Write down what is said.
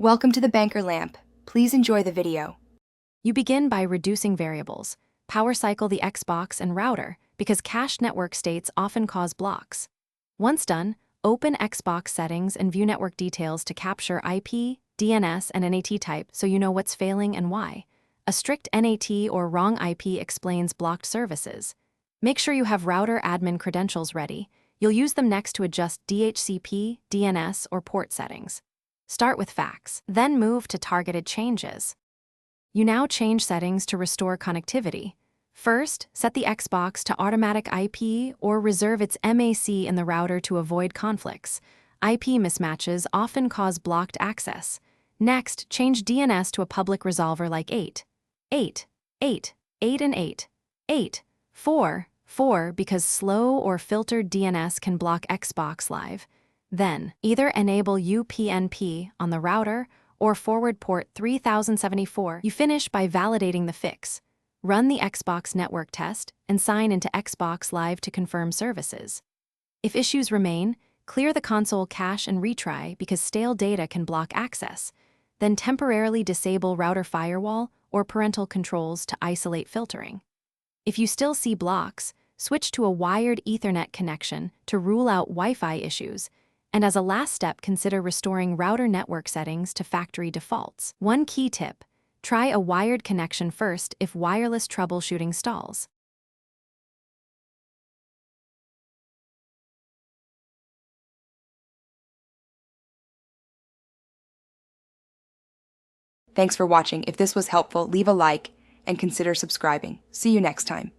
Welcome to the Banker Lamp. Please enjoy the video. You begin by reducing variables. Power cycle the Xbox and router because cached network states often cause blocks. Once done, open Xbox settings and view network details to capture IP, DNS, and NAT type so you know what's failing and why. A strict NAT or wrong IP explains blocked services. Make sure you have router admin credentials ready. You'll use them next to adjust DHCP, DNS, or port settings. Start with facts, then move to targeted changes. You now change settings to restore connectivity. First, set the Xbox to automatic IP or reserve its MAC in the router to avoid conflicts. IP mismatches often cause blocked access. Next, change DNS to a public resolver like 8, 8, 8, 8 and 8, 8, 4, 4 because slow or filtered DNS can block Xbox Live. Then, either enable UPnP on the router or forward port 3074. You finish by validating the fix. Run the Xbox network test and sign into Xbox Live to confirm services. If issues remain, clear the console cache and retry because stale data can block access. Then temporarily disable router firewall or parental controls to isolate filtering. If you still see blocks, switch to a wired Ethernet connection to rule out Wi-Fi issues. And as a last step, consider restoring router network settings to factory defaults. One key tip: try a wired connection first if wireless troubleshooting stalls. Thanks for watching. If this was helpful, leave a like and consider subscribing. See you next time.